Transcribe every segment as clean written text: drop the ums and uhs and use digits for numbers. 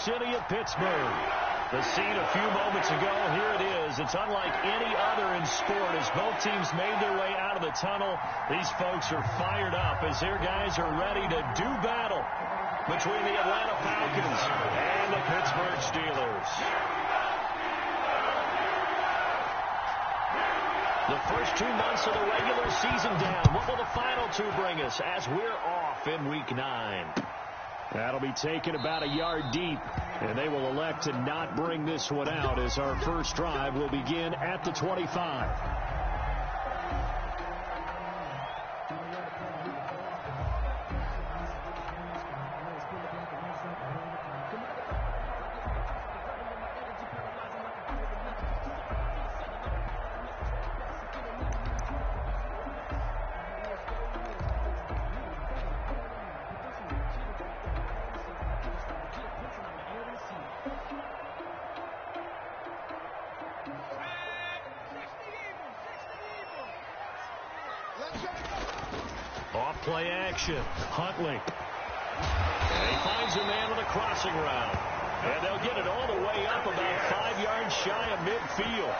city of Pittsburgh. The scene a few moments ago, here it is. It's unlike any other in sport. As both teams made their way out of the tunnel, these folks are fired up as their guys are ready to do battle between the Atlanta Falcons and the Pittsburgh Steelers. The first 2 months of the regular season down. What will the final 2 bring us as we're off in Week 9? That'll be taken about a yard deep, and they will elect to not bring this one out as our first drive will begin at the 25. Off play action. Huntley. And he finds a man on a crossing route. And they'll get it all the way up about 5 yards shy of midfield.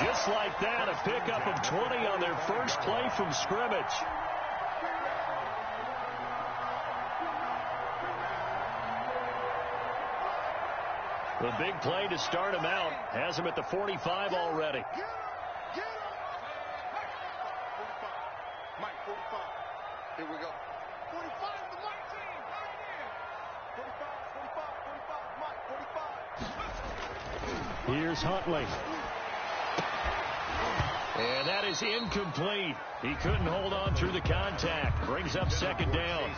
Just like that, a pickup of 20 on their first play from scrimmage. The big play to start him out has him at the 45 already. Mike, 45. Here we go. 45, the Mike team. Right here. 45, Mike, 45. Here's Huntley. And that is incomplete. He couldn't hold on through the contact. Brings up second down.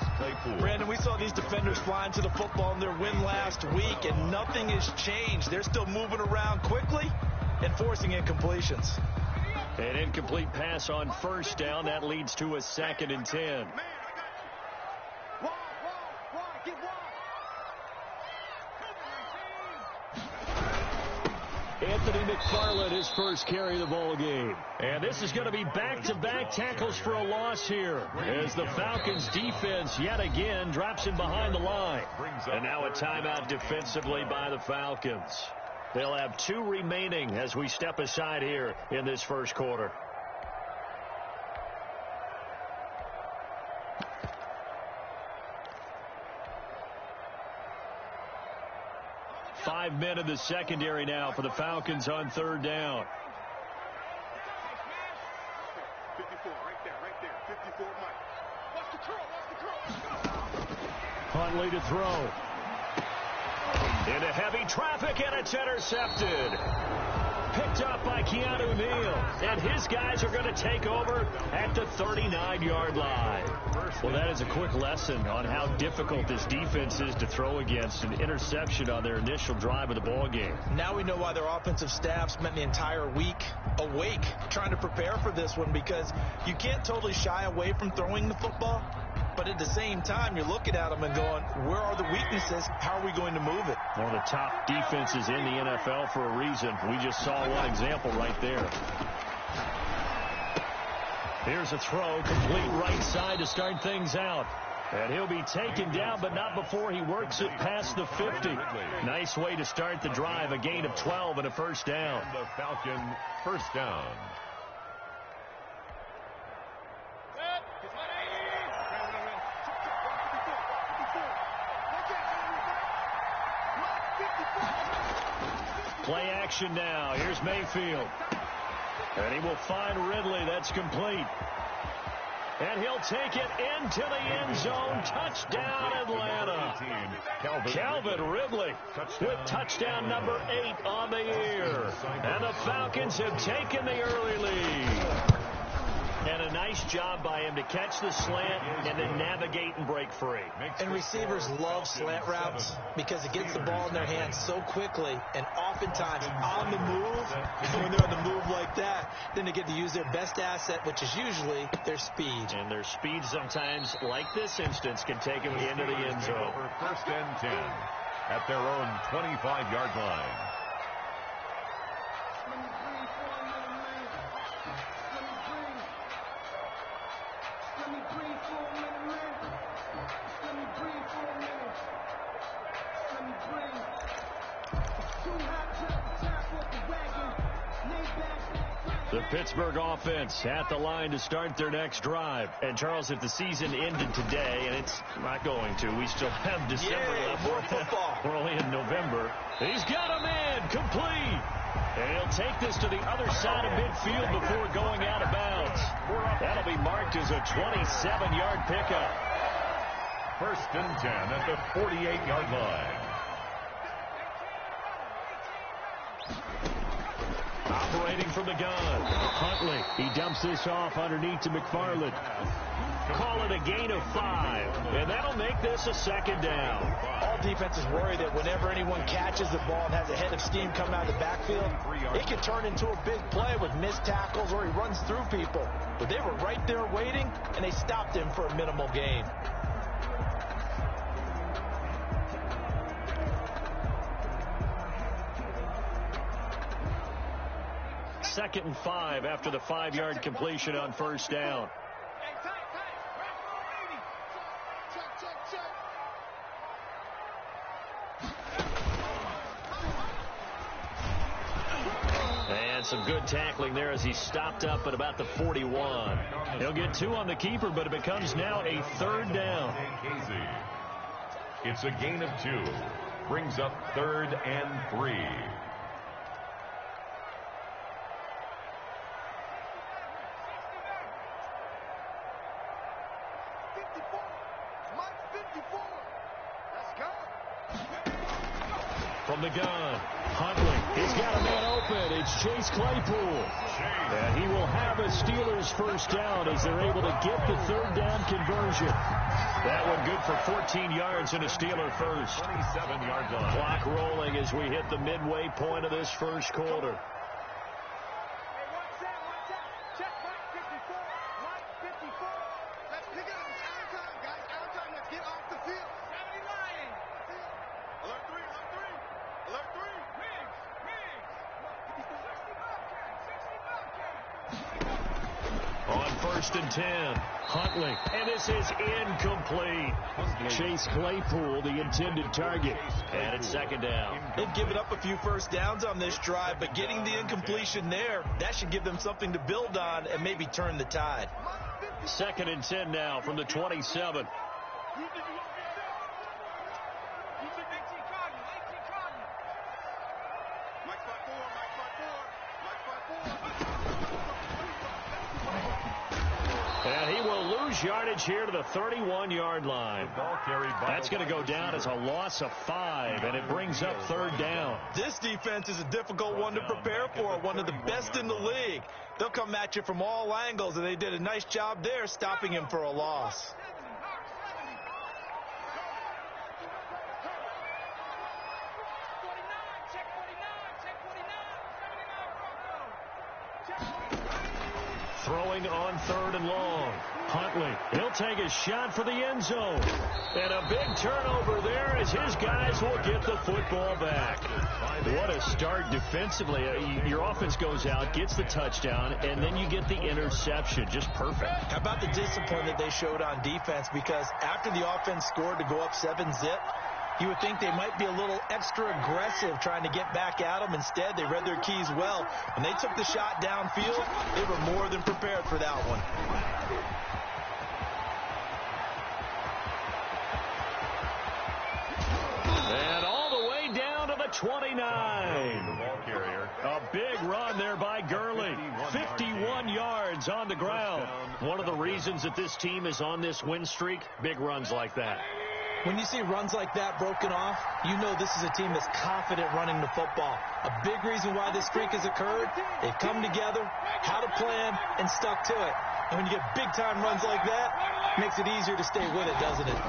Brandon, we saw these defenders flying to the football in their win last week, and nothing has changed. They're still moving around quickly and forcing incompletions. An incomplete pass on first down. That leads to a 2nd and 10. Anthony McFarland, his first carry of the ball game. And this is going to be back-to-back tackles for a loss here as the Falcons defense yet again drops him behind the line. And now a timeout defensively by the Falcons. They'll have 2 remaining as we step aside here in this first quarter. Five men in the secondary now for the Falcons on third down. 54, right there. 54, Mike. Watch the curl, let's go. Huntley to throw. Into heavy traffic, and it's intercepted. Picked up by Keanu Neal. And his guys are going to take over at the 39-yard line. Well, that is a quick lesson on how difficult this defense is to throw against. An interception on their initial drive of the ball game. Now we know why their offensive staff spent the entire week awake trying to prepare for this one, because you can't totally shy away from throwing the football. But at the same time, you're looking at them and going, where are the weaknesses? How are we going to move it? One of the top defenses in the NFL for a reason. We just saw one example right there. Here's a throw, complete right side to start things out. And he'll be taken down, but not before he works it past the 50. Nice way to start the drive, a gain of 12 and a first down. The Falcon first down. Play action now. Here's Mayfield. And he will find Ridley. That's complete. And he'll take it into the end zone. Touchdown, Atlanta. Calvin Ridley with touchdown number 8 on the year. And the Falcons have taken the early lead. And a nice job by him to catch the slant and then navigate and break free. And receivers love slant routes because it gets the ball in their hands so quickly and oftentimes on the move. And when they're on the move like that, then they get to use their best asset, which is usually their speed. And their speed sometimes, like this instance, can take them into the end zone. First and 10 at their own 25-yard line. The Pittsburgh offense at the line to start their next drive. And, Charles, if the season ended today, and it's not going to, we still have December left. More football. We're only in November. He's got him in, complete. And he'll take this to the other side of midfield before going out of bounds. That'll be marked as a 27-yard pickup. 1st and 10 at the 48-yard line. Operating from the gun, Huntley. He dumps this off underneath to McFarland. Call it a gain of 5, and that'll make this a 2nd down. All defenses worry that whenever anyone catches the ball and has a head of steam come out of the backfield, it can turn into a big play with missed tackles or he runs through people. But they were right there waiting, and they stopped him for a minimal gain. Second and 5 after the 5-yard completion on 1st down. And some good tackling there as he stopped up at about the 41. He'll get 2 on the keeper, but it becomes now a 3rd down. It's a gain of 2. Brings up 3rd and 3. From the gun, Huntley. He's got a man open. It's Chase Claypool. And he will have a Steelers 1st down as they're able to get the 3rd down conversion. That one good for 14 yards and a Steeler first. 27-yard line. Clock rolling as we hit the midway point of this 1st quarter. On 1st and 10, Huntley, and this is incomplete. Chase Claypool, the intended target, and it's 2nd down. They've given up a few 1st downs on this drive, but getting the incompletion there, that should give them something to build on and maybe turn the tide. 2nd and 10 now from the 27. And he will lose yardage here to the 31-yard line. That's going to go down as a loss of 5, and it brings up 3rd down. This defense is a difficult one to prepare for, one of the best in the league. They'll come at you from all angles, and they did a nice job there stopping him for a loss. Throwing on 3rd and long. Huntley, he'll take a shot for the end zone. And a big turnover there as his guys will get the football back. What a start defensively. Your offense goes out, gets the touchdown, and then you get the interception. Just perfect. How about the discipline that they showed on defense? Because after the offense scored to go up 7-zip, you would think they might be a little extra aggressive trying to get back at them. Instead, they read their keys well. When they took the shot downfield, they were more than prepared for that one. And all the way down to the 29. A big run there by Gurley. 51 yards on the ground. One of the reasons that this team is on this win streak, big runs like that. When you see runs like that broken off, you know this is a team that's confident running the football. A big reason why this streak has occurred, they've come together, had a plan, and stuck to it. And when you get big-time runs like that, it makes it easier to stay with it, doesn't it?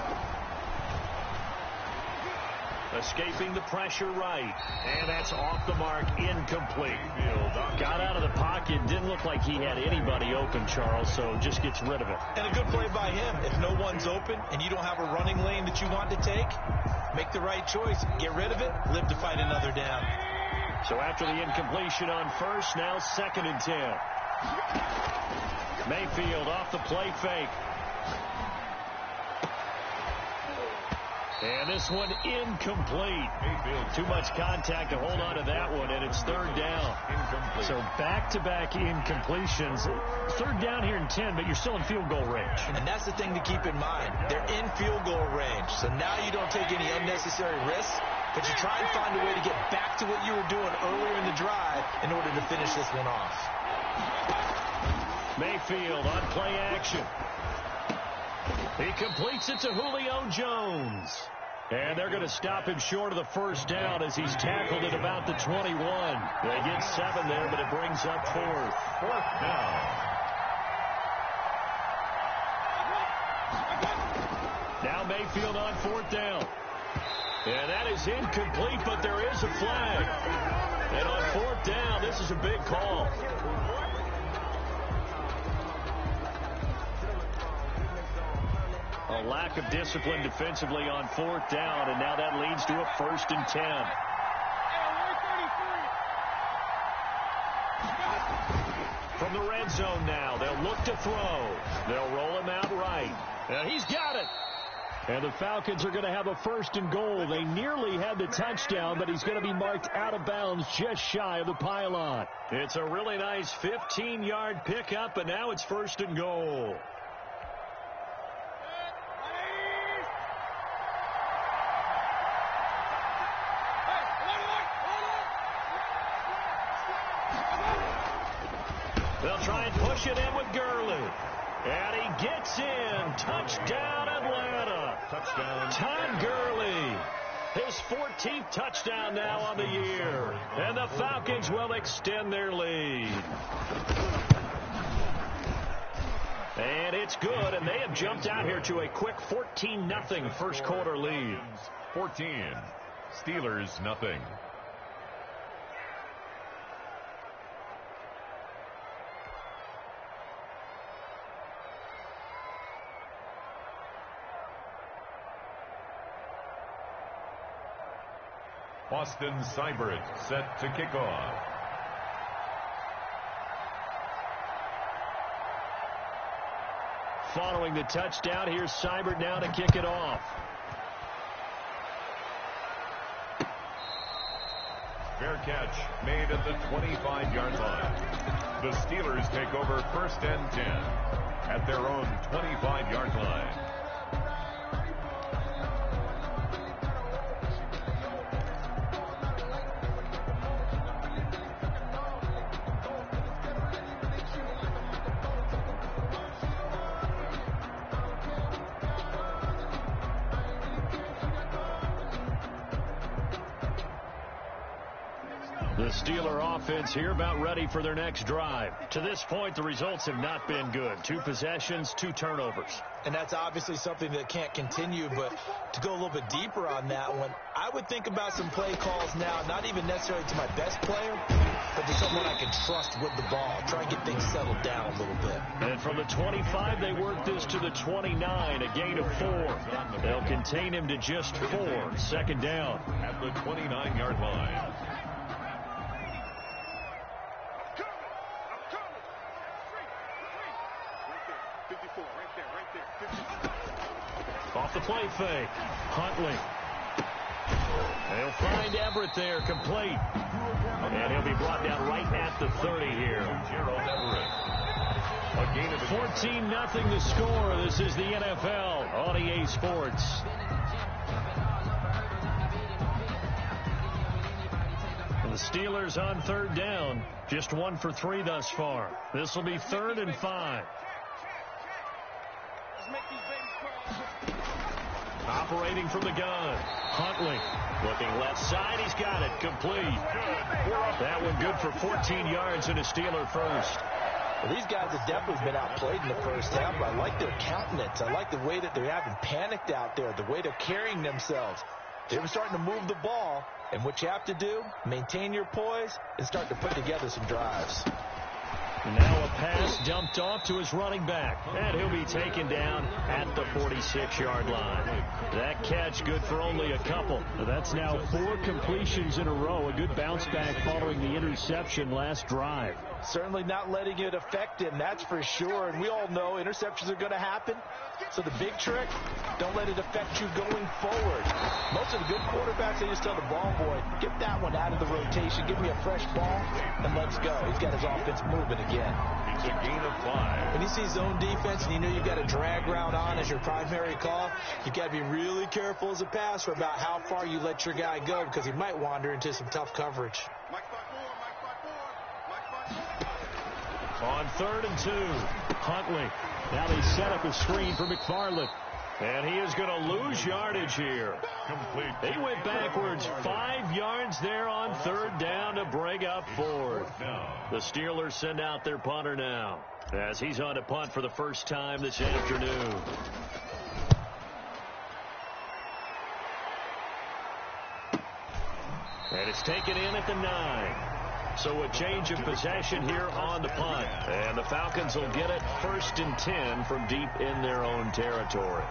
Escaping the pressure right. And that's off the mark, incomplete. Got out of the pocket, didn't look like he had anybody open, Charles, so just gets rid of it. And a good play by him. If no one's open and you don't have a running lane that you want to take, make the right choice. Get rid of it, live to fight another down. So after the incompletion on 1st, now 2nd and 10. Mayfield off the play fake. And this one incomplete. Too much contact to hold on to that one, and it's third down. Incomplete. So back-to-back incompletions. Third down here in 10, but you're still in field goal range. And that's the thing to keep in mind. They're in field goal range. So now you don't take any unnecessary risks, but you try and find a way to get back to what you were doing earlier in the drive in order to finish this one off. Mayfield on play action. He completes it to Julio Jones. And they're going to stop him short of the first down as he's tackled at about the 21. They get 7 there, but it brings up fourth. Fourth down. Now Mayfield on fourth down. And that is incomplete, but there is a flag. And on fourth down, this is a big call. A lack of discipline defensively on fourth down, and now that leads to a 1st and 10. From the red zone now, they'll look to throw. They'll roll him out right. And he's got it. And the Falcons are going to have a 1st and goal. They nearly had the touchdown, but he's going to be marked out of bounds just shy of the pylon. It's a really nice 15-yard pickup, and now it's 1st and goal. They'll try and push it in with Gurley. And he gets in. Touchdown, Atlanta. Touchdown. Todd Gurley. His 14th touchdown now on the year. And the Falcons will extend their lead. And it's good, and they have jumped out here to a quick 14-0 first quarter lead. 14. Steelers, nothing. Austin Seibert set to kick off. Following the touchdown, here's Seibert now to kick it off. Fair catch made at the 25-yard line. The Steelers take over 1st and 10 at their own 25-yard line. The Steeler offense here about ready for their next drive. To this point, the results have not been good. 2 possessions, 2 turnovers. And that's obviously something that can't continue, but to go a little bit deeper on that one, I would think about some play calls now, not even necessarily to my best player, but to someone I can trust with the ball. Try and get things settled down a little bit. And from the 25, they work this to the 29, a gain of 4. They'll contain him to just 4. 2nd down. At the 29-yard line. Off the play fake. Huntley. They'll find Everett there, complete. And he'll be brought down right at the 30 here. Gerald Everett. A gain of 14-0 the score. This is the NFL on EA Sports. And the Steelers on 3rd down. Just 1 for 3 thus far. This will be 3rd and 5. Operating from the gun. Huntley looking left side. He's got it. Complete. That one good for 14 yards and a Steeler first. Well, these guys have definitely been outplayed in the first half, but I like their countenance. I like the way that they haven't panicked out there, the way they're carrying themselves. They're starting to move the ball, and what you have to do, maintain your poise and start to put together some drives. Now a pass dumped off to his running back. And he'll be taken down at the 46-yard line. That catch good for only a couple. That's now 4 completions in a row. A good bounce back following the interception last drive. Certainly not letting it affect him, that's for sure. And we all know interceptions are going to happen. So the big trick, don't let it affect you going forward. Most of the good quarterbacks, they just tell the ball boy, get that one out of the rotation, give me a fresh ball, and let's go. He's got his offense moving again. It's a gain of 5. When you see zone defense and you know you've got a drag route on as your primary call, you've got to be really careful as a passer about how far you let your guy go because he might wander into some tough coverage. On 3rd and 2, Huntley. Now they set up a screen for McFarland. And he is going to lose yardage here. Complete. He went backwards 5 yards there on 3rd down to bring up 4th. The Steelers send out their punter now as he's on to punt for the first time this afternoon. And it's taken in at the 9. So a change of possession here on the punt. And the Falcons will get it 1st and 10 from deep in their own territory.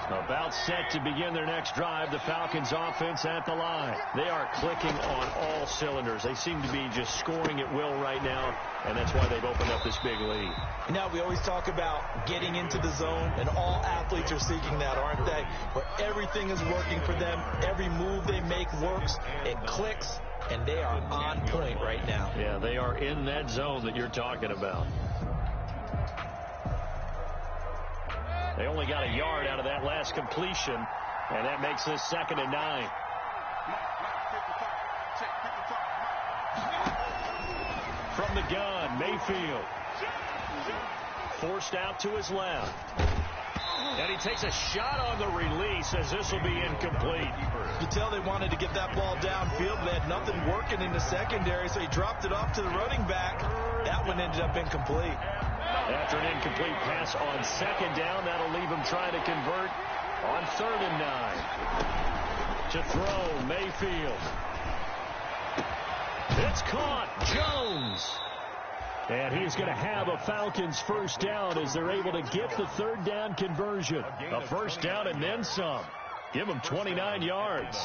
About set to begin their next drive, the Falcons offense at the line. They are clicking on all cylinders. They seem to be just scoring at will right now, and that's why they've opened up this big lead. Now, we always talk about getting into the zone, and all athletes are seeking that, aren't they? Where everything is working for them. Every move they make works. It clicks, and they are on point right now. Yeah, they are in that zone that you're talking about. They only got a yard out of that last completion, and that makes this 2nd and 9. From the gun, Mayfield. Forced out to his left. And he takes a shot on the release as this will be incomplete. You tell they wanted to get that ball downfield. They had nothing working in the secondary, so he dropped it off to the running back. That one ended up incomplete. After an incomplete pass on 2nd down, that'll leave him trying to convert on 3rd and 9. To throw, Mayfield. It's caught. Jones. And he's going to have a Falcons first down as they're able to get the 3rd down conversion. A first down and then some. Give him 29 yards.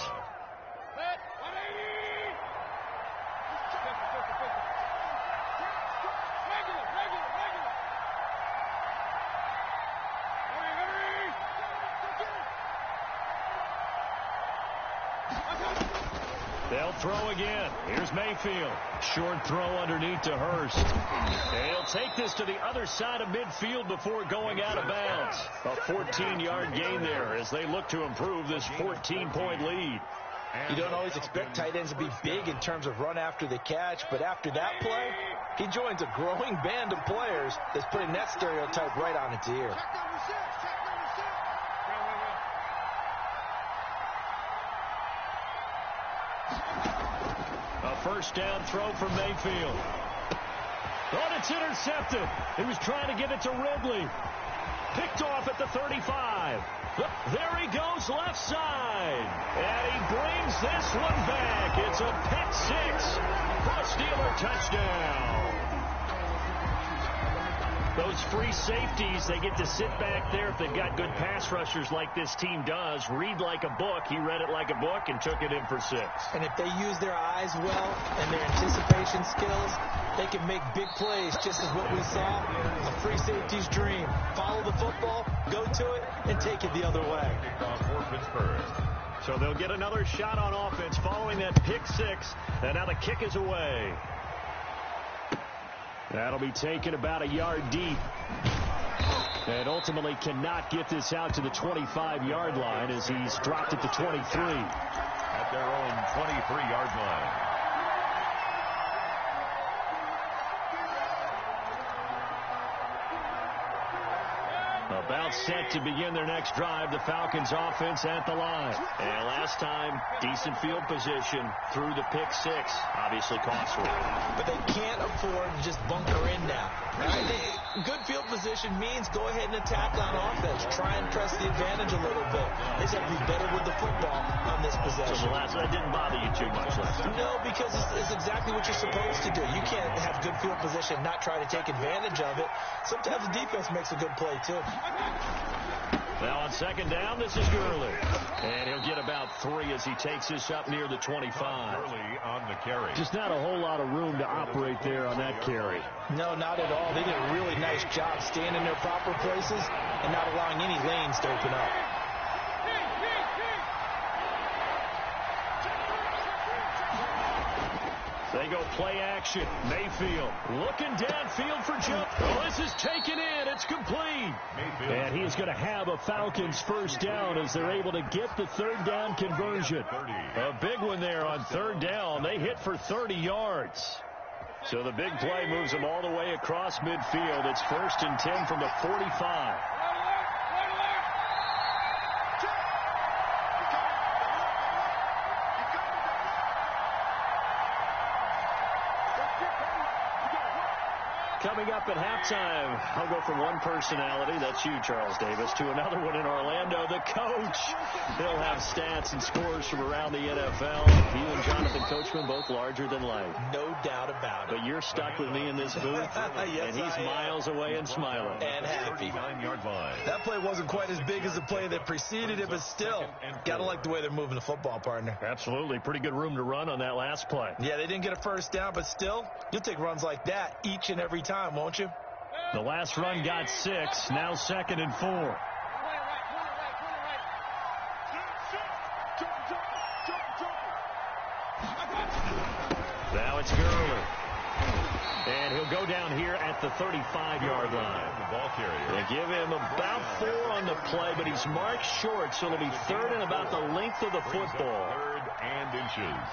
They'll throw again. Here's Mayfield. Short throw underneath to Hurst. And he'll take this to the other side of midfield before going out of bounds. A 14-yard gain there as they look to improve this 14-point lead. You don't always expect tight ends to be big in terms of run after the catch, but after that play, he joins a growing band of players that's putting that stereotype right on its ear. A first down throw from Mayfield. Oh, it's intercepted. He was trying to get it to Ridley. Picked off at the 35. There he goes left side. And he brings this one back. It's a pick 6 for a Steeler touchdown. Those free safeties, they get to sit back there if they've got good pass rushers like this team does. Read like a book. He read it like a book and took it in for 6. And if they use their eyes well and their anticipation skills, they can make big plays, just as what we saw. A free safety's dream. Follow the football, go to it, and take it the other way. So they'll get another shot on offense following that pick 6. And now the kick is away. That'll be taken about a yard deep. And ultimately cannot get this out to the 25-yard line as he's dropped it to 23. At their own 23-yard line. About set to begin their next drive, the Falcons offense at the line. And last time, decent field position through the pick 6. Obviously costly. But they can't afford to just bunker in now. Right? Good field position means go ahead and attack on offense. Try and press the advantage a little bit. They just have to be better with the football on this possession. possession. That didn't bother you too much last time. No, because it's exactly what you're supposed to do. You can't have good field position, not try to take advantage of it. Sometimes the defense makes a good play, too. Now on second down, this is Gurley. And he'll get about 3 as he takes this up near the 25. Gurley on the carry. Just not a whole lot of room to operate there on that carry. No, not at all. They did a really nice job staying in their proper places and not allowing any lanes to open up. They go play action. Mayfield looking downfield for jump. Oh, this is taken in. It's complete. Mayfield. And he's going to have a Falcons first down as they're able to get the third down conversion. A big one there on third down. They hit for 30 yards. So the big play moves them all the way across midfield. It's 1st and 10 from the 45. Coming up at halftime, I'll go from one personality, that's you, Charles Davis, to another one in Orlando, the coach. He'll have stats and scores from around the NFL. He and Jonathan Coachman, both larger than life. No doubt about it. But you're stuck with me in this booth, Yes, and he's miles away and smiling. And happy. 39-yard line. That play wasn't quite as big as the play that preceded it, but still, got to like the way they're moving the football, partner. Absolutely. Pretty good room to run on that last play. Yeah, they didn't get a first down, but still, you'll take runs like that each and every time, won't you? The last run got 6, now 2nd and 4. Now it's Gurley. And he'll go down here at the 35-yard line. The ball carrier. They give him about 4 on the play, but he's marked short, so it'll be 3rd and about the length of the football. 3rd and inches.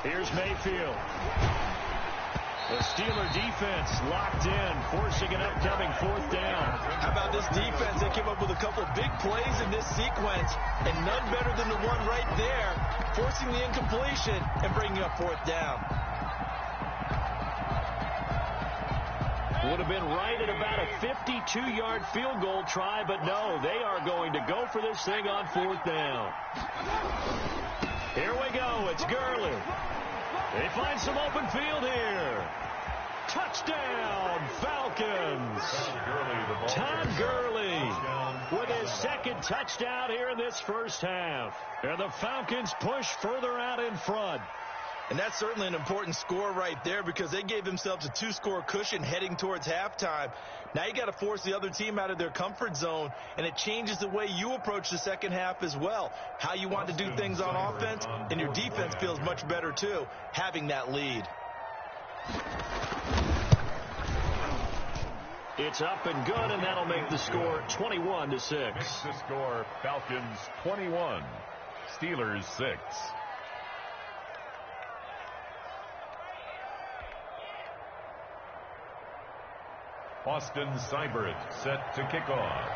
Here's Mayfield. The Steeler defense locked in, forcing an upcoming 4th down. How about this defense? They came up with a couple big plays in this sequence, and none better than the one right there, forcing the incompletion and bringing up 4th down. Would have been right at about a 52-yard field goal try, but no, they are going to go for this thing on 4th down. Here we go. It's Gurley. They find some open field here. Touchdown, Falcons. Todd Gurley with his 2nd touchdown here in this first half. And the Falcons push further out in front. And that's certainly an important score right there because they gave themselves a 2-score cushion heading towards halftime. Now you got to force the other team out of their comfort zone, and it changes the way you approach the second half as well. How you want to do things on offense, and your defense feels much better too, having that lead. It's up and good, and that'll make the score 21-6. Makes the score Falcons 21, Steelers 6. Austin Seibert set to kick off.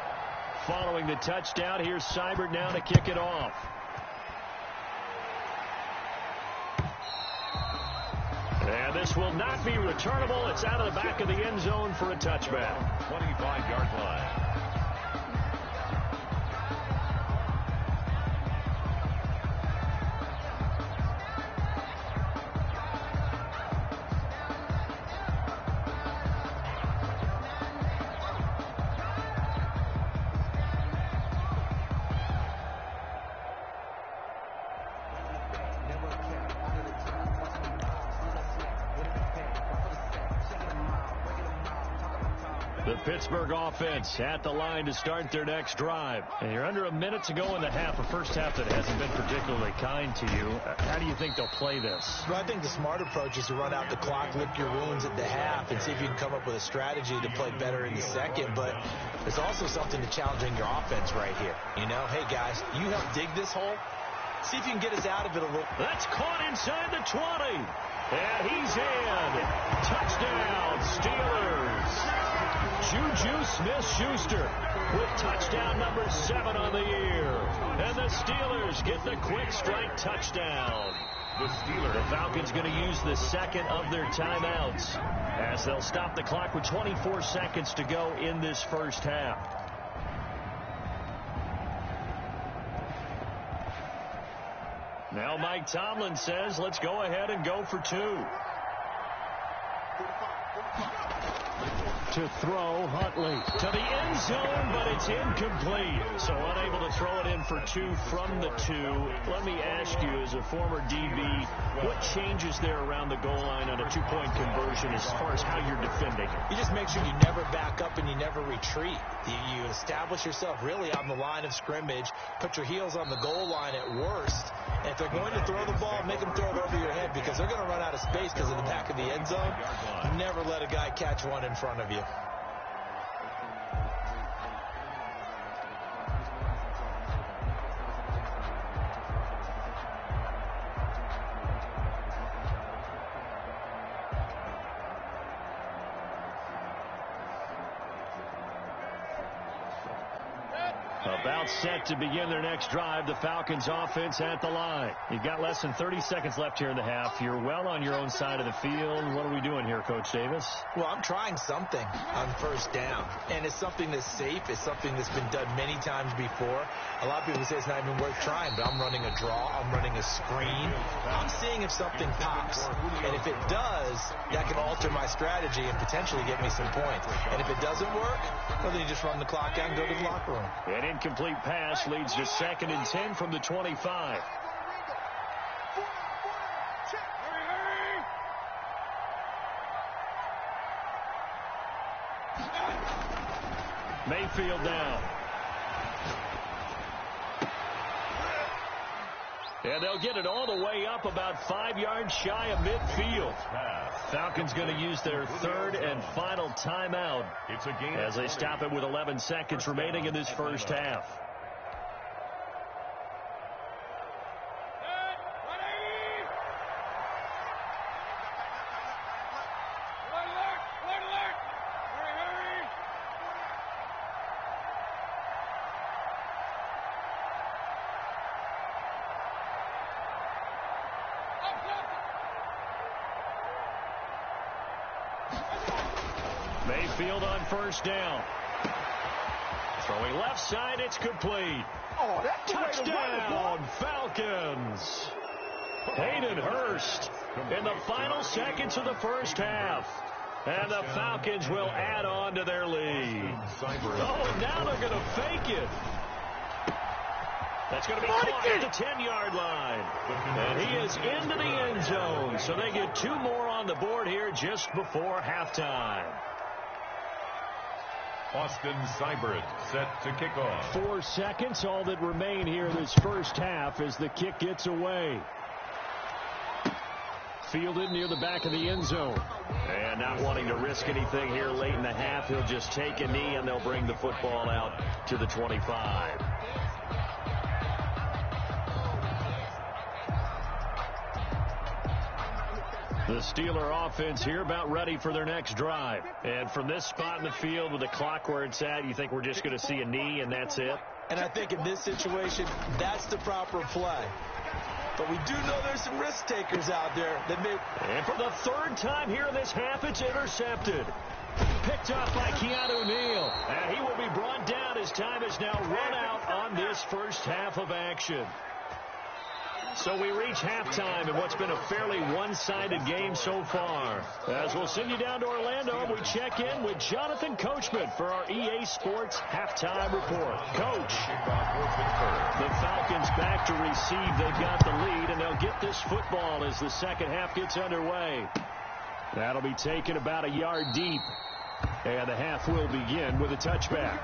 Following the touchdown, here's Seibert now to kick it off. And this will not be returnable. It's out of the back of the end zone for a touchback. 25-yard line. The Pittsburgh offense at the line to start their next drive. And you're under a minute to go in the half, a first half that hasn't been particularly kind to you. How do you think they'll play this? Well, I think the smart approach is to run out the clock, lick your wounds at the half, and see if you can come up with a strategy to play better in the second. But there's also something to challenging your offense right here. know, hey, guys, you help dig this hole. See if you can get us out of it a little. That's caught inside the 20. And he's in. Touchdown, Steelers. Juju Smith-Schuster with touchdown number 7 on the year. And the Steelers get the quick strike touchdown. The Falcons going to use the second of their timeouts as they'll stop the clock with 24 seconds to go in this first half. Now Mike Tomlin says, let's go ahead and go for 2. To throw, Huntley to the end zone, but it's incomplete. So unable to throw it in for 2 from the 2. Let me ask you, as a former DB, what changes there around the goal line on a 2-point conversion as far as how you're defending? You just make sure you never back up and you never retreat. You establish yourself really on the line of scrimmage, put your heels on the goal line at worst. And if they're going to throw the ball, make them throw it over your head because they're going to run out of space because of the back of the end zone. Never let a guy catch one in front of you. About set to begin their next drive. The Falcons offense at the line. You've got less than 30 seconds left here in the half. You're well on your own side of the field. What are we doing here, Coach Davis? Well, I'm trying something on first down. And it's something that's safe. It's something that's been done many times before. A lot of people say it's not even worth trying, but I'm running a draw. I'm running a screen. I'm seeing if something pops. And if it does, that can alter my strategy and potentially get me some points. And if it doesn't work, well, then you just run the clock out and go to the locker room. An incomplete pass leads to 2nd and 10 from the 25. Mayfield down. And they'll get it all the way up about 5 yards shy of midfield. Falcons going to use their 3rd and final timeout as they stop it with 11 seconds remaining in this first half. Mayfield on first down. Throwing left side, it's complete. Oh, that's touchdown, Falcons. Hayden Hurst in the final seconds of the first half. And the Falcons will add on to their lead. Oh, and now they're going to fake it. That's going to be caught at the 10-yard line. And he is into the end zone. So they get 2 more on the board here just before halftime. Austin Seibert set to kick off. 4 seconds, all that remain here in this first half as the kick gets away. Fielded near the back of the end zone. And not wanting to risk anything here late in the half, he'll just take a knee and they'll bring the football out to the 25. The Steeler offense here about ready for their next drive. And from this spot in the field with the clock where it's at, you think we're just going to see a knee and that's it? And I think in this situation, that's the proper play. But we do know there's some risk takers out there that may... And for the 3rd time here in this half, it's intercepted. Picked up by Keanu Neal. And he will be brought down as time is now run out on this first half of action. So we reach halftime in what's been a fairly one-sided game so far. As we'll send you down to Orlando, we check in with Jonathan Coachman for our EA Sports Halftime Report. Coach, the Falcons back to receive. They've got the lead, and they'll get this football as the second half gets underway. That'll be taken about a yard deep. And the half will begin with a touchback.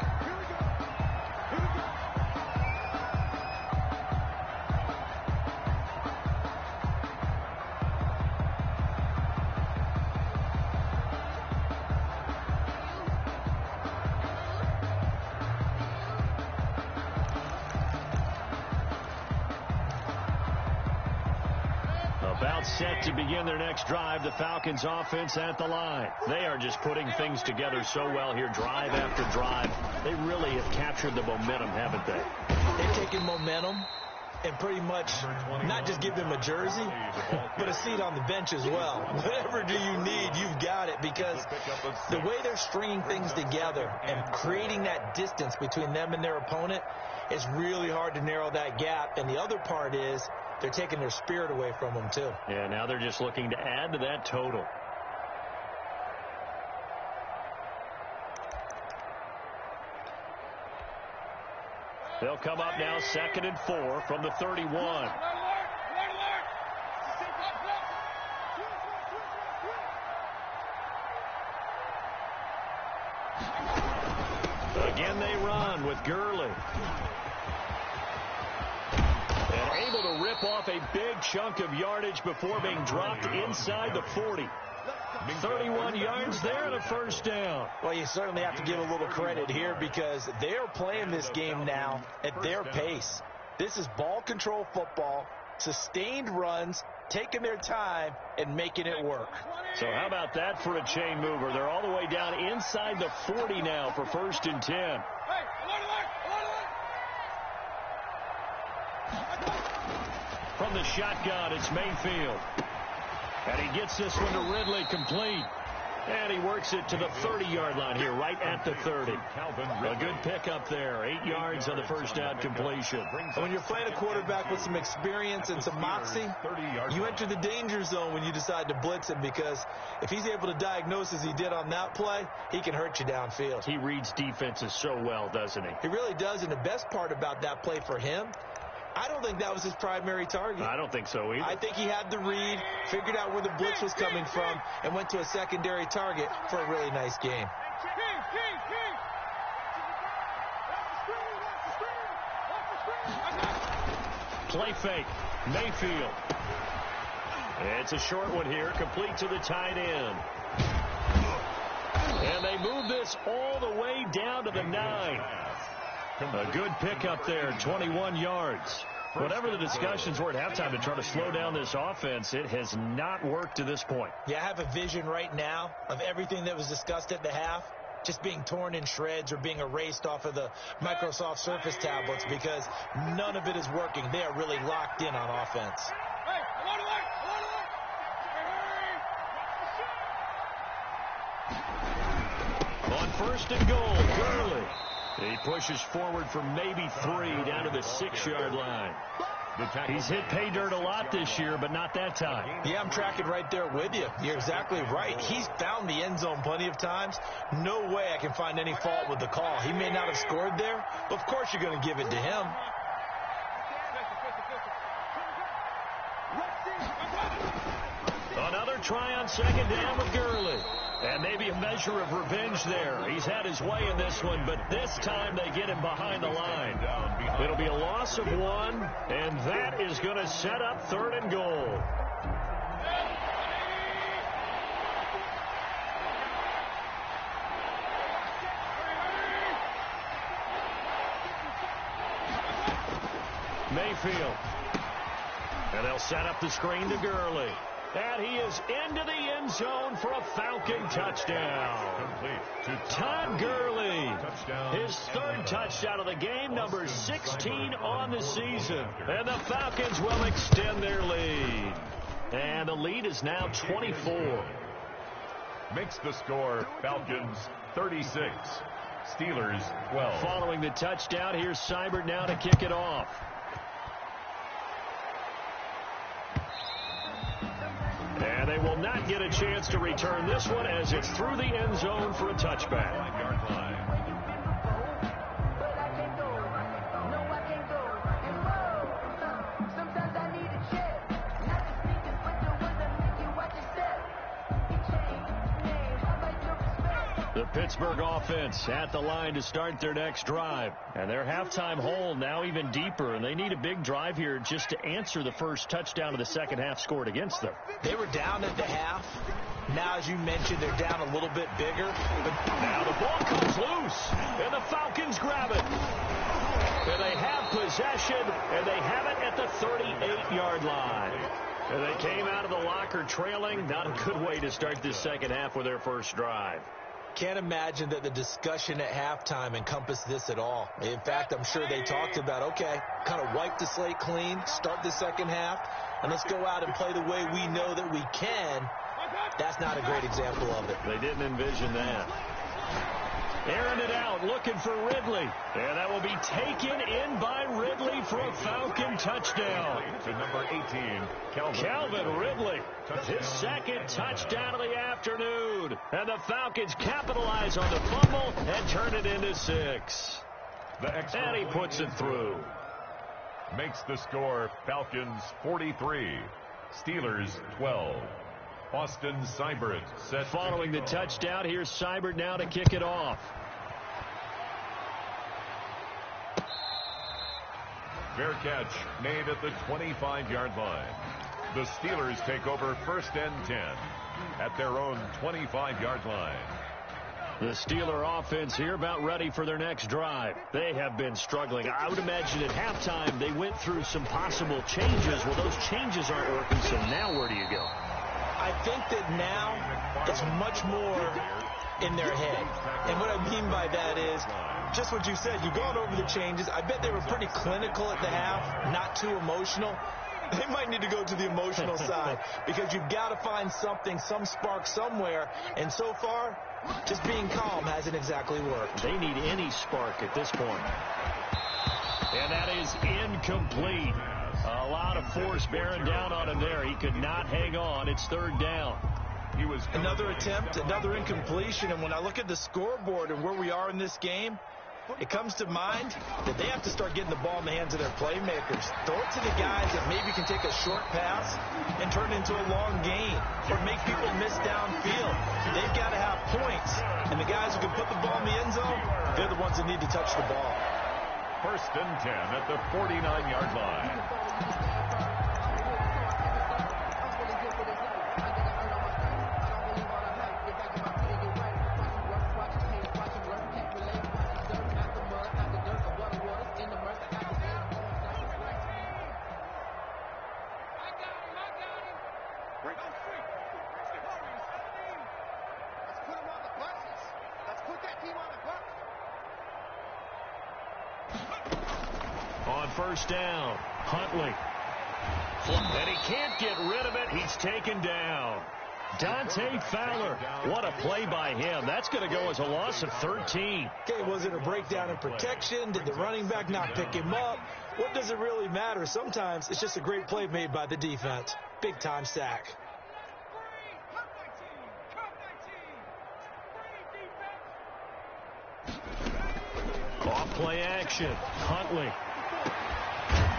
About set to begin their next drive, the Falcons offense at the line. They are just putting things together so well here, drive after drive. They really have captured the momentum, haven't they? They've taken momentum and pretty much not just give them a jersey, but a seat on the bench as well. Whatever do you need, you've got it, because the way they're stringing things together and creating that distance between them and their opponent is really hard to narrow that gap. And the other part is they're taking their spirit away from them, too. Yeah, now they're just looking to add to that total. They'll come up now 2nd and 4 from the 31. Again they run with Gurley. And able to rip off a big chunk of yardage before being dropped inside the 40. 31 yards there and a first down. Well, you certainly have to give a little credit here because they're playing this game now at their pace. This is ball control football, sustained runs, taking their time and making it work. So how about that for a chain mover? They're all the way down inside the 40 now for 1st and 10. From the shotgun, it's Mayfield. And he gets this one to Ridley complete. And he works it to the 30-yard line here, right at the 30. A good pickup there. 8 yards on the first down completion. When you're playing a quarterback with some experience and some moxie, you enter the danger zone when you decide to blitz him, because if he's able to diagnose as he did on that play, he can hurt you downfield. He reads defenses so well, doesn't he? He really does, and the best part about that play for him, I don't think that was his primary target. I don't think so either. I think he had the read, figured out where the blitz was coming from, and went to a secondary target for a really nice game. Play fake. Mayfield. It's a short one here, complete to the tight end. And they move this all the way down to the 9. A good pickup there, 21 yards. Whatever the discussions were at halftime to try to slow down this offense, it has not worked to this point. Yeah, I have a vision right now of everything that was discussed at the half just being torn in shreds or being erased off of the Microsoft Surface tablets, because none of it is working. They are really locked in on offense. On 1st and goal, Gurley. He pushes forward for maybe 3 down to the 6-yard line. He's hit pay dirt a lot this year, but not that time. Yeah, I'm tracking right there with you. You're exactly right. He's found the end zone plenty of times. No way I can find any fault with the call. He may not have scored there, but of course you're going to give it to him. Another try on 2nd down with Gurley. And maybe a measure of revenge there. He's had his way in this one, but this time they get him behind the line. It'll be a loss of 1, and that is going to set up 3rd and goal. Mayfield. And they'll set up the screen to Gurley. And he is into the end zone for a Falcon touchdown. Todd Gurley, his 3rd touchdown of the game, number 16 on the season. And the Falcons will extend their lead. And the lead is now 24. Makes the score Falcons 36, Steelers 12. Following the touchdown, here's Seibert now to kick it off. And they will not get a chance to return this one as it's through the end zone for a touchback. 5-yard line. The Pittsburgh offense at the line to start their next drive. And their halftime hole now even deeper, and they need a big drive here just to answer the first touchdown of the second half scored against them. They were down at the half. Now, as you mentioned, they're down a little bit bigger. But now the ball comes loose, and the Falcons grab it. And they have possession, and they have it at the 38-yard line. And they came out of the locker trailing. Not a good way to start this second half with their first drive. Can't imagine that the discussion at halftime encompassed this at all. In fact, I'm sure they talked about, okay, kind of wipe the slate clean, start the second half, and let's go out and play the way we know that we can. That's not a great example of it. They didn't envision that. Airing it out, looking for Ridley. And that will be taken in by Ridley for a Falcon touchdown. To number 18, Calvin Ridley. His second touchdown of the afternoon. And the Falcons capitalize on the fumble and turn it into 6. And he puts it through. Makes the score Falcons 43, Steelers 12. Austin Seibert set. Following the touchdown, here's Seibert now to kick it off. Fair catch made at the 25-yard line. The Steelers take over first and 10 at their own 25-yard line. The Steeler offense here about ready for their next drive. They have been struggling. I would imagine at halftime they went through some possible changes. Well, those changes aren't working, so now where do you go? I think that now it's much more in their head. And what I mean by that is just what you said. You've gone over the changes. I bet they were pretty clinical at the half, not too emotional. They might need to go to the emotional side because you've got to find something, some spark somewhere. And so far, just being calm hasn't exactly worked. They need any spark at this point. And that is incomplete. A lot of force bearing down on him there. He could not hang on. It's third down. He was another attempt, another incompletion. And when I look at the scoreboard and where we are in this game, it comes to mind that they have to start getting the ball in the hands of their playmakers. Throw it to the guys that maybe can take a short pass and turn it into a long gain or make people miss downfield. They've got to have points. And the guys who can put the ball in the end zone, they're the ones that need to touch the ball. First and 10 at the 49-yard line. On first down, Huntley. And he can't get rid of it. He's taken down. Dante Fowler. What a play by him. That's going to go as a loss of 13. Okay, was it a breakdown in protection? Did the running back not pick him up? What does it really matter? Sometimes it's just a great play made by the defense. Big-time sack. Off play action. Huntley.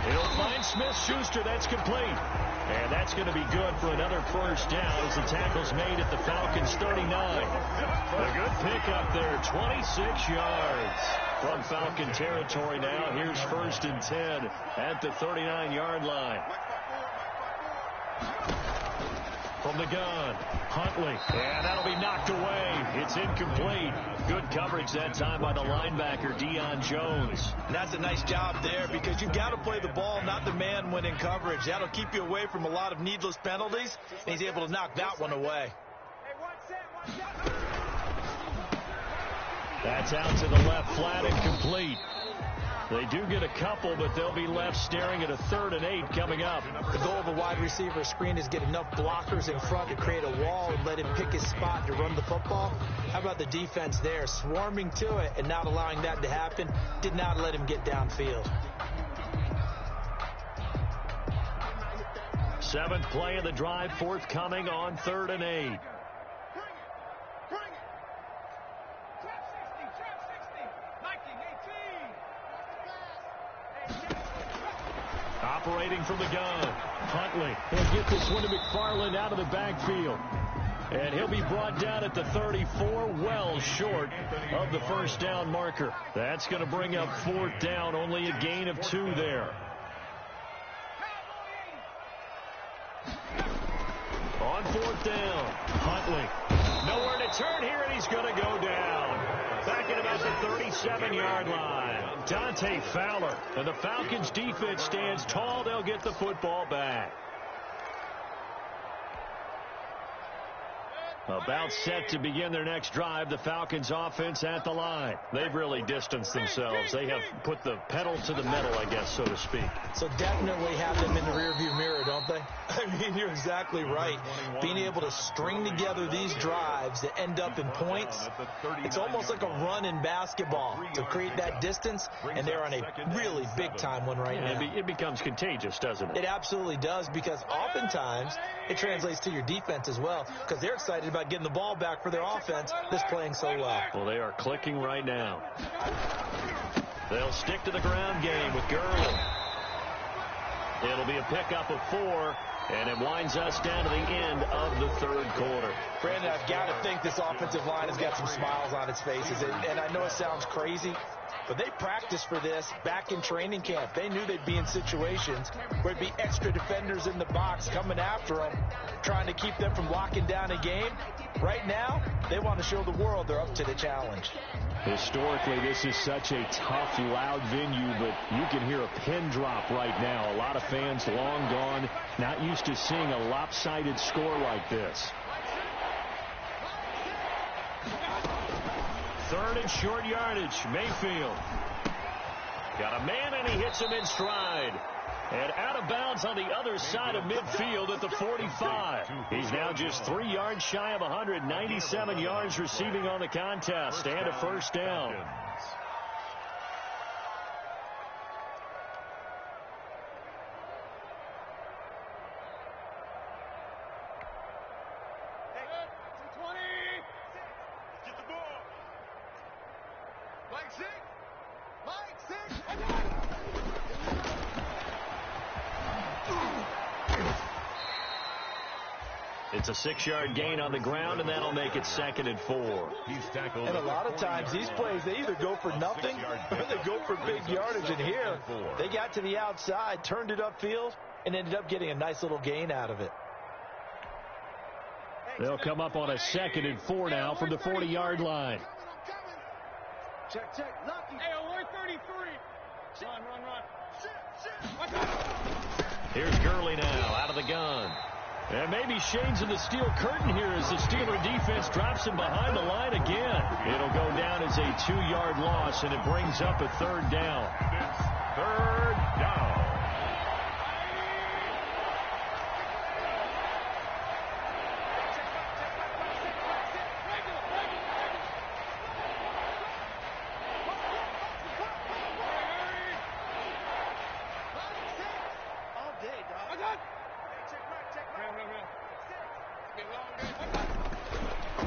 He'll find Smith-Schuster. That's complete. And that's going to be good for another first down as the tackle's made at the Falcons' 39. A good pickup there, 26 yards. From Falcon territory now, here's first and 10 at the 39-yard line. From the gun, Huntley, and that'll be knocked away. It's incomplete. Good coverage that time by the linebacker, Deion Jones. And that's a nice job there because you've got to play the ball, not the man when in coverage. That'll keep you away from a lot of needless penalties, and he's able to knock that one away. That's out to the left, flat and complete. They do get a couple, but they'll be left staring at a 3rd and 8 coming up. The goal of a wide receiver screen is get enough blockers in front to create a wall and let him pick his spot to run the football. How about the defense there, swarming to it and not allowing that to happen? Did not let him get downfield. 7th play of the drive, forthcoming on 3rd and 8. Operating from the gun, Huntley. He'll get this one to McFarland out of the backfield. And he'll be brought down at the 34, well short of the first down marker. That's going to bring up 4th down, only a gain of 2 there. On 4th down, Huntley. Nowhere to turn here, and he's going to go down. Back at about the 37-yard line. Dante Fowler. And the Falcons defense stands tall. They'll get the football back. About set to begin their next drive, the Falcons offense at the line. They've really distanced themselves. They have put the pedal to the metal, I guess, so to speak. So definitely have them in the rearview mirror, don't they? I mean, you're exactly right. Being able to string together these drives that end up in points, it's almost like a run in basketball to create that distance, and they're on a really big-time one right now. It becomes contagious, doesn't it? It absolutely does, because oftentimes it translates to your defense as well, because they're excited about getting the ball back for their offense that's playing so well. Well, they are clicking right now. They'll stick to the ground game with Gurley. It'll be a pickup of 4, and it winds us down to the end of the third quarter. Brandon, I've got to think this offensive line has got some smiles on its faces, and I know it sounds crazy, but they practiced for this back in training camp. They knew they'd be in situations where there'd be extra defenders in the box coming after them, trying to keep them from locking down a game. Right now, they want to show the world they're up to the challenge. Historically, this is such a tough, loud venue, but you can hear a pin drop right now. A lot of fans long gone, not used to seeing a lopsided score like this. Third and short yardage. Mayfield got a man, and he hits him in stride. And out of bounds on the other side of midfield at the 45. He's now just 3 yards shy of 197 yards receiving on the contest, and a first down. It's a 6-yard gain on the ground, and that'll make it 2nd and 4. And a lot of times these plays, they either go for nothing or they go for big yardage. And here, they got to the outside, turned it upfield, and ended up getting a nice little gain out of it. They'll come up on a 2nd and 4 now from the 40-yard line. Check. Lucky. Hey, 133. Run. Here's Gurley now out of the gun. And maybe Shane's in the steel curtain here as the Steeler defense drops him behind the line again. It'll go down as a 2-yard loss, and it brings up a third down. Third down.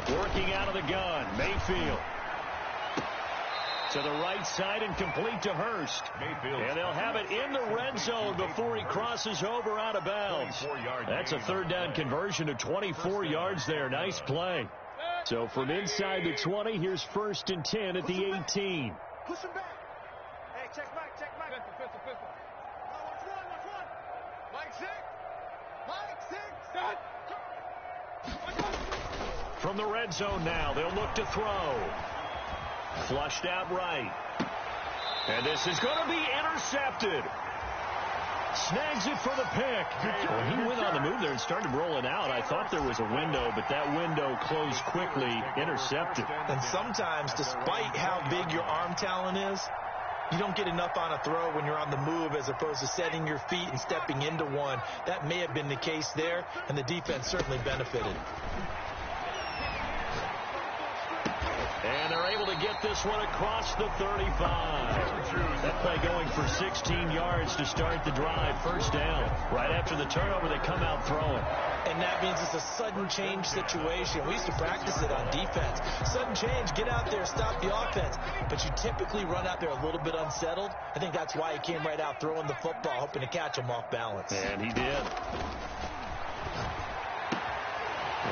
Working out of the gun, Mayfield. To the right side and complete to Hurst. And they'll have it in the red zone before he crosses over out of bounds. That's a third down conversion of 24 yards there. Nice play. So from inside the 20, here's 1st and 10 at the 18. Push him back. Hey, check back. Pistol. Watch one. Mike 6. From the red zone now, they'll look to throw. Flushed out right. And this is going to be intercepted. Snags it for the pick. Well, he went on the move there and started rolling out. I thought there was a window, but that window closed quickly. Intercepted. And sometimes, despite how big your arm talent is, you don't get enough on a throw when you're on the move as opposed to setting your feet and stepping into one. That may have been the case there, and the defense certainly benefited. And they're able to get this one across the 35. That play going for 16 yards to start the drive. First down. Right after the turnover, they come out throwing. And that means it's a sudden change situation. We used to practice it on defense. Sudden change, get out there, stop the offense. But you typically run out there a little bit unsettled. I think that's why he came right out throwing the football, hoping to catch him off balance. And he did.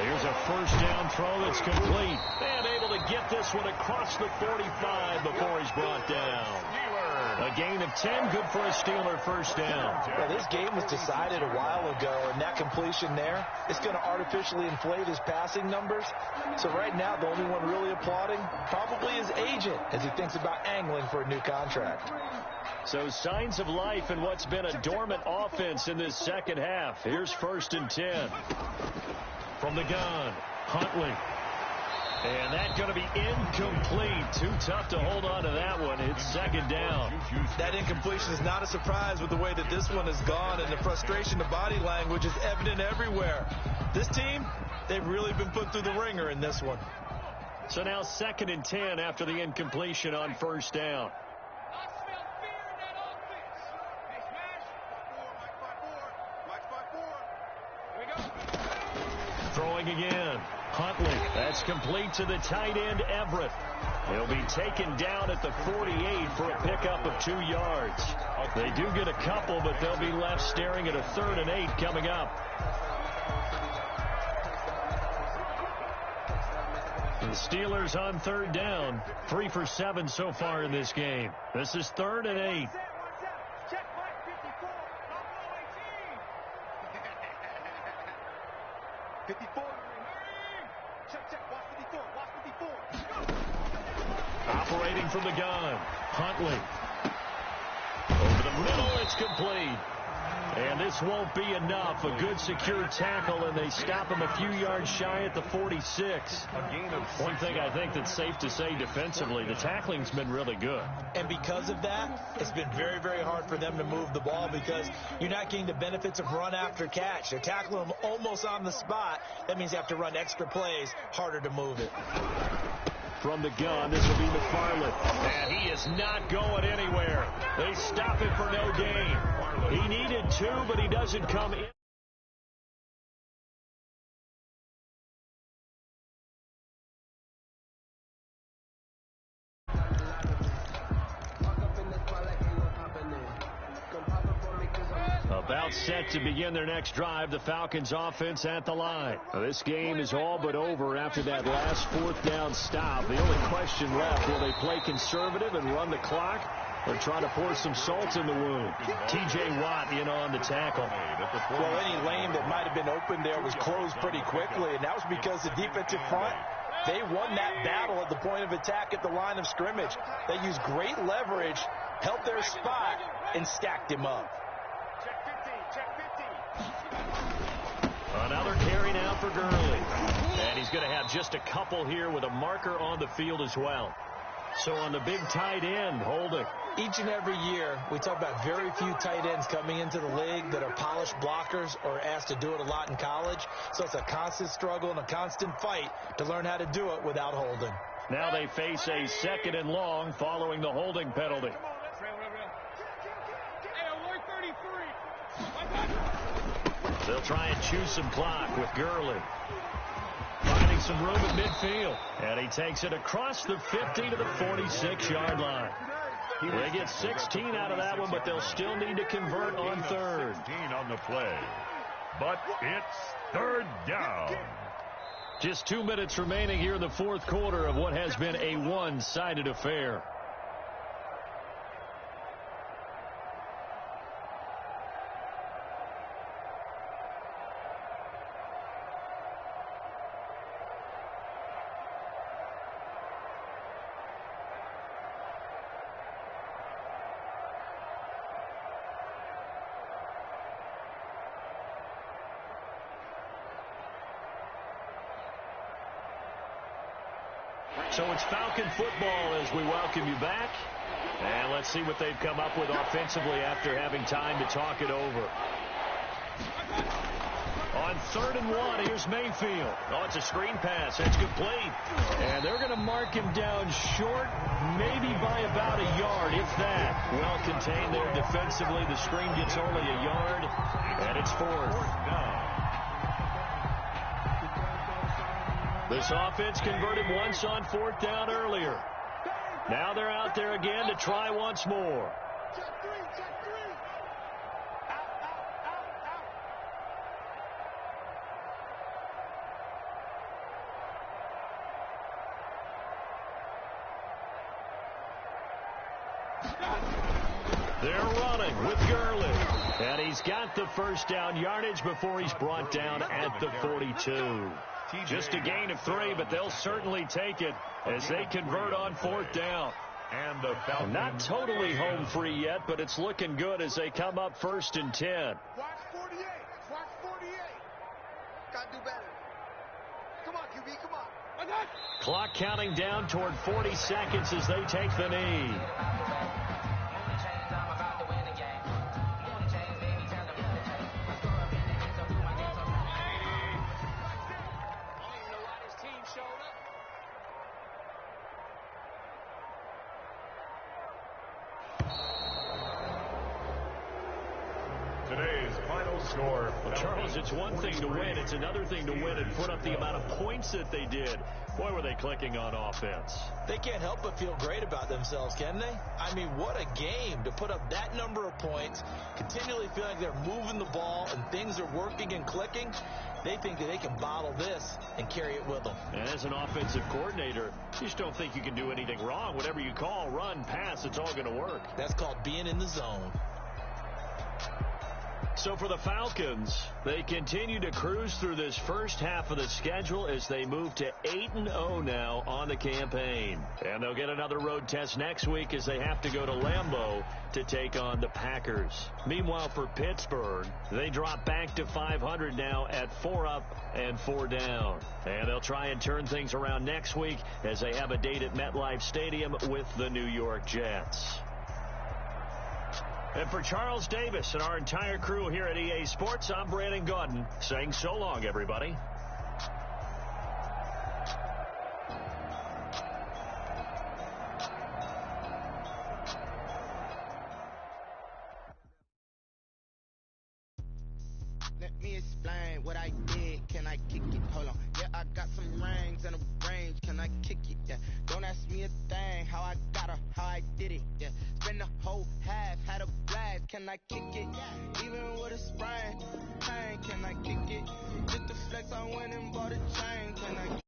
Here's a first down throw that's complete. And able to get this one across the 45 before he's brought down. A gain of 10, good for a Steeler first down. Well, this game was decided a while ago, and that completion there is going to artificially inflate his passing numbers. So right now, the only one really applauding probably his agent as he thinks about angling for a new contract. So signs of life in what's been a dormant offense in this second half. Here's 1st and 10. From the gun, Huntley. And that's going to be incomplete. Too tough to hold on to that one. It's second down. That incompletion is not a surprise with the way that this one has gone, and the frustration, the body language is evident everywhere. This team, they've really been put through the ringer in this one. So now 2nd and 10 after the incompletion on first down. Throwing again. Huntley. That's complete to the tight end, Everett. He'll be taken down at the 48 for a pickup of 2 yards. They do get a couple, but they'll be left staring at a 3rd and 8 coming up. The Steelers on 3rd down. 3 for 7 so far in this game. This is 3rd and 8. Operating from the gun. Huntley. Over the middle, it's complete. And this won't be enough. A good secure tackle, and they stop him a few yards shy at the 46. One thing I think that's safe to say defensively, the tackling's been really good. And because of that, it's been very, very hard for them to move the ball because you're not getting the benefits of run after catch. They're tackling them almost on the spot. That means you have to run extra plays, harder to move it. From the gun, this will be McFarland. And he is not going anywhere. They stop him for no gain. He needed 2, but he doesn't come in. About set to begin their next drive, the Falcons offense at the line. Now, this game is all but over after that last 4th down stop. The only question left, will they play conservative and run the clock or try to pour some salt in the wound? T.J. Watt in on the tackle. Well, any lane that might have been open there was closed pretty quickly, and that was because the defensive front, they won that battle at the point of attack at the line of scrimmage. They used great leverage, held their spot, and stacked him up. Another carry now for Gurley. And he's going to have just a couple here with a marker on the field as well. So on the big tight end, holding. Each and every year, we talk about very few tight ends coming into the league that are polished blockers or asked to do it a lot in college. So it's a constant struggle and a constant fight to learn how to do it without holding. Now they face a 2nd and long following the holding penalty. They'll try and choose some clock with Gurley. Finding some room at midfield. And he takes it across the 50 to the 46-yard line. They get 16 out of that one, but they'll still need to convert on 3rd. 16 on the play. But it's 3rd down. Just 2 minutes remaining here in the 4th quarter of what has been a one-sided affair. So it's Falcon football as we welcome you back. And let's see what they've come up with offensively after having time to talk it over. On 3rd and 1, here's Mayfield. Oh, it's a screen pass. It's complete. And they're going to mark him down short, maybe by about a yard, if that. Well contained there defensively. The screen gets only a yard, and it's 4th down. This offense converted once on 4th down earlier. Now they're out there again to try once more. They're running with Gurley. And he's got the first down yardage before he's brought down at the 42. Just a gain of 3, but they'll certainly take it as they convert on 4th down. And the Falcons not totally home free yet, but it's looking good as they come up 1st and 10. Watch 48. Watch 48. Got to do better. Come on, QB, come on. Clock counting down toward 40 seconds as they take the knee. Today's final score. Charles, it's one thing to win. It's another thing to win and put up the amount of points that they did. Boy, were they clicking on offense. They can't help but feel great about themselves, can they? I mean, what a game to put up that number of points, continually feel like they're moving the ball and things are working and clicking. They think that they can bottle this and carry it with them. And as an offensive coordinator, you just don't think you can do anything wrong. Whatever you call, run, pass, it's all going to work. That's called being in the zone. So for the Falcons, they continue to cruise through this first half of the schedule as they move to 8-0 now on the campaign. And they'll get another road test next week as they have to go to Lambeau to take on the Packers. Meanwhile, for Pittsburgh, they drop back to 500 now at 4 up and 4 down. And they'll try and turn things around next week as they have a date at MetLife Stadium with the New York Jets. And for Charles Davis and our entire crew here at EA Sports, I'm Brandon Gaudin saying so long, everybody. Let me explain what I did. Can I kick it? Hold on. Yeah, I got some rings and a range. Can I kick it? Yeah. Don't ask me a thing. How I got her, how I did it. Yeah. Spend the whole half, had a blast. Can I kick it? Yeah. Even with a sprain, pain. Can I kick it? Just the flex, I went and bought a chain. Can I